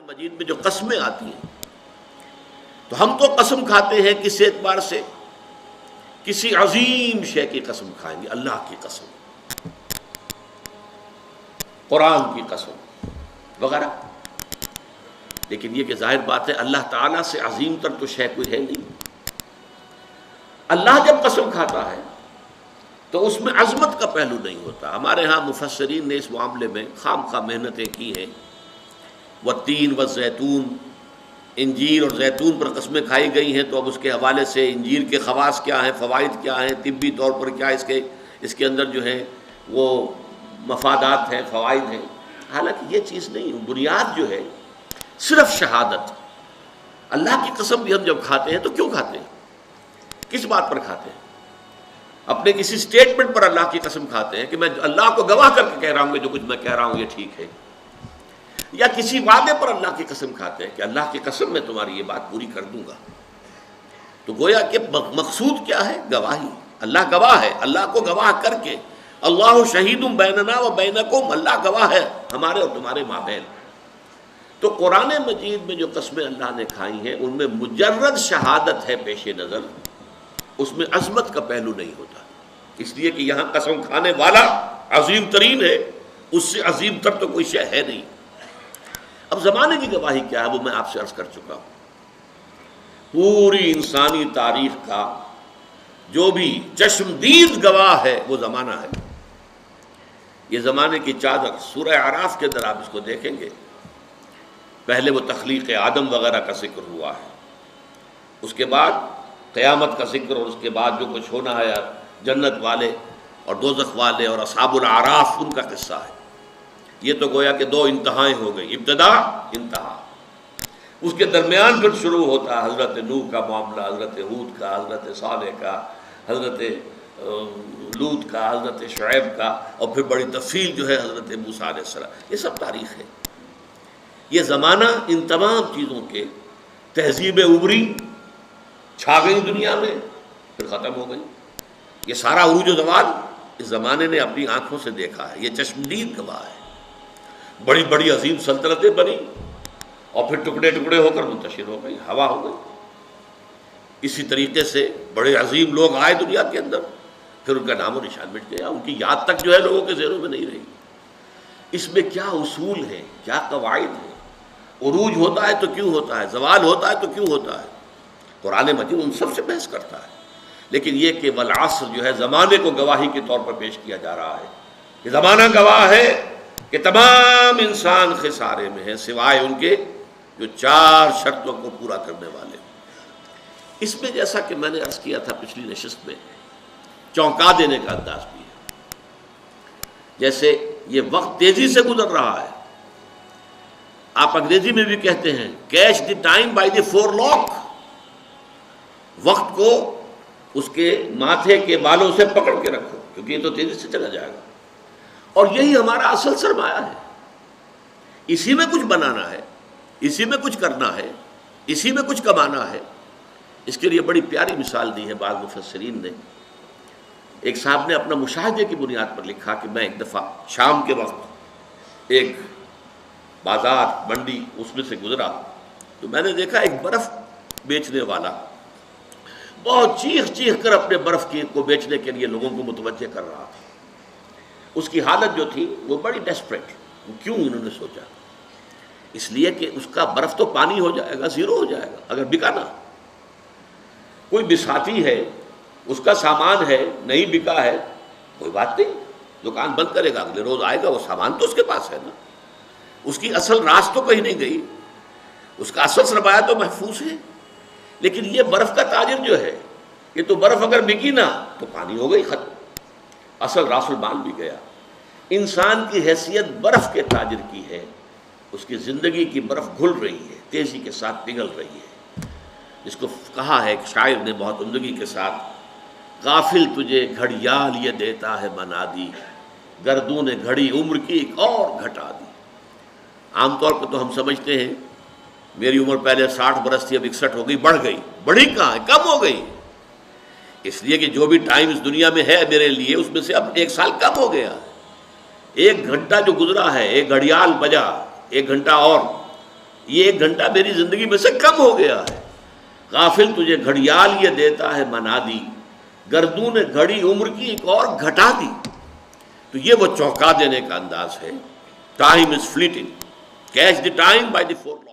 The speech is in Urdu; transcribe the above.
مجید میں جو قسمیں آتی ہیں تو ہم تو قسم کھاتے ہیں کس اعتبار سے؟ کسی عظیم شے کی قسم کھائیں گے، اللہ کی قسم، قرآن کی قسم وغیرہ. لیکن یہ کہ ظاہر بات ہے اللہ تعالیٰ سے عظیم تر تو شے کوئی ہے نہیں. اللہ جب قسم کھاتا ہے تو اس میں عظمت کا پہلو نہیں ہوتا. ہمارے ہاں مفسرین نے اس معاملے میں خام خواہ محنتیں کی ہیں. والتین والزیتون، انجیر اور زیتون پر قسمیں کھائی گئی ہیں، تو اب اس کے حوالے سے انجیر کے خواص کیا ہیں، فوائد کیا ہیں، طبی طور پر کیا اس کے اندر جو ہے وہ مفادات ہیں، فوائد ہیں. حالانکہ یہ چیز نہیں، بنیاد جو ہے صرف شہادت. اللہ کی قسم بھی ہم جب کھاتے ہیں تو کیوں کھاتے ہیں؟ کس بات پر کھاتے ہیں؟ اپنے کسی سٹیٹمنٹ پر اللہ کی قسم کھاتے ہیں کہ میں اللہ کو گواہ کر کے کہہ رہا ہوں کہ جو کچھ میں کہہ رہا ہوں یہ ٹھیک ہے، یا کسی وعدے پر اللہ کی قسم کھاتے ہیں کہ اللہ کی قسم میں تمہاری یہ بات پوری کر دوں گا. تو گویا کہ مقصود کیا ہے؟ گواہی. اللہ گواہ ہے، اللہ کو گواہ کر کے اللہ شہید بیننا و بینکم، اللہ گواہ ہے ہمارے اور تمہارے مابین. تو قرآن مجید میں جو قسمیں اللہ نے کھائی ہیں ان میں مجرد شہادت ہے پیش نظر، اس میں عظمت کا پہلو نہیں ہوتا. اس لیے کہ یہاں قسم کھانے والا عظیم ترین ہے، اس سے عظیم تر تو کوئی شے ہے نہیں. اب زمانے کی گواہی کیا ہے وہ میں آپ سے عرض کر چکا ہوں. پوری انسانی تاریخ کا جو بھی چشمدید گواہ ہے وہ زمانہ ہے. یہ زمانے کی چادر سورہ اعراف کے اندر آپ اس کو دیکھیں گے. پہلے وہ تخلیق آدم وغیرہ کا ذکر ہوا ہے، اس کے بعد قیامت کا ذکر، اور اس کے بعد جو کچھ ہونا ہے جنت والے اور دوزخ والے اور اصحاب الاعراف ان کا قصہ ہے. یہ تو گویا کہ دو انتہائیں ہو گئی، ابتدا انتہا. اس کے درمیان پھر شروع ہوتا ہے حضرت نوح کا معاملہ، حضرت ہود کا، حضرت صالح کا، حضرت لوط کا، حضرت شعیب کا، اور پھر بڑی تفصیل جو ہے حضرت موسیٰ علیہ السلام. یہ سب تاریخ ہے. یہ زمانہ ان تمام چیزوں کے تہذیب ابری چھا گئی دنیا میں، پھر ختم ہو گئی. یہ سارا عروج و زوال اس زمانے نے اپنی آنکھوں سے دیکھا ہے. یہ چشمدید گواہ ہے. بڑی بڑی عظیم سلطنتیں بنی اور پھر ٹکڑے ٹکڑے ہو کر منتشر ہو گئی، ہوا ہو گئی. اسی طریقے سے بڑے عظیم لوگ آئے دنیا کے اندر، پھر ان کا نام و نشان مٹ گیا، ان کی یاد تک جو ہے لوگوں کے ذہنوں میں نہیں رہی. اس میں کیا اصول ہیں، کیا قواعد ہیں؟ عروج ہوتا ہے تو کیوں ہوتا ہے، زوال ہوتا ہے تو کیوں ہوتا ہے؟ قرآن مجید ان سب سے بحث کرتا ہے. لیکن یہ کہ والعصر جو ہے زمانے کو گواہی کے طور پر پیش کیا جا رہا ہے کہ زمانہ گواہ ہے کہ تمام انسان خسارے میں ہیں سوائے ان کے جو 4 شرطوں کو پورا کرنے والے. اس میں جیسا کہ میں نے عرض کیا تھا پچھلی نشست میں، چونکا دینے کا انداز بھی ہے. جیسے یہ وقت تیزی سے گزر رہا ہے، آپ انگریزی میں بھی کہتے ہیں catch the time by the forelock. وقت کو اس کے ماتھے کے بالوں سے پکڑ کے رکھو، کیونکہ یہ تو تیزی سے چلا جائے گا. اور یہی ہمارا اصل سرمایہ ہے. اسی میں کچھ بنانا ہے، اسی میں کچھ کرنا ہے، اسی میں کچھ کمانا ہے. اس کے لیے بڑی پیاری مثال دی ہے بعض مفسرین نے. ایک صاحب نے اپنا مشاہدے کی بنیاد پر لکھا کہ میں ایک دفعہ شام کے وقت ایک بازار منڈی اس میں سے گزرا تو میں نے دیکھا ایک برف بیچنے والا بہت چیخ چیخ کر اپنے برف کو بیچنے کے لیے لوگوں کو متوجہ کر رہا تھا. اس کی حالت جو تھی وہ بڑی ڈیسپریٹ. کیوں انہوں نے سوچا؟ اس لیے کہ اس کا برف تو پانی ہو جائے گا، زیرو ہو جائے گا اگر بکا نہ. کوئی بساتی ہے، اس کا سامان ہے، نہیں بکا ہے، کوئی بات نہیں، دکان بند کرے گا، اگلے روز آئے گا، وہ سامان تو اس کے پاس ہے نا. اس کی اصل راس تو کہیں نہیں گئی، اس کا اصل سرمایہ تو محفوظ ہے. لیکن یہ برف کا تاجر جو ہے، یہ تو برف اگر بکی نہ تو پانی ہو گئی، ختم، اصل راس المال بھی گیا. انسان کی حیثیت برف کے تاجر کی ہے. اس کی زندگی کی برف گھل رہی ہے، تیزی کے ساتھ پگھل رہی ہے. جس کو کہا ہے ایک شاعر نے بہت عمدگی کے ساتھ، غافل تجھے گھڑیال یہ دیتا ہے منادی، گردوں نے گھڑی عمر کی ایک اور گھٹا دی. عام طور پر تو ہم سمجھتے ہیں میری عمر پہلے 60 برس تھی، اب 61 ہو گئی، بڑھ گئی. بڑھی کہاں ہے، کم ہو گئی. اس لیے کہ جو بھی ٹائم اس دنیا میں ہے میرے لیے اس میں سے اب 1 سال کم ہو گیا. 1 گھنٹہ جو گزرا ہے، 1 گھڑیال بجا، 1 گھنٹہ اور یہ 1 گھنٹہ میری زندگی میں سے کم ہو گیا ہے. غافل تجھے گھڑیال یہ دیتا ہے منادی، گردون گھڑی عمر کی ایک اور گھٹا دی. تو یہ وہ چونکا دینے کا انداز ہے. Time is fleeting, catch the time by the four law.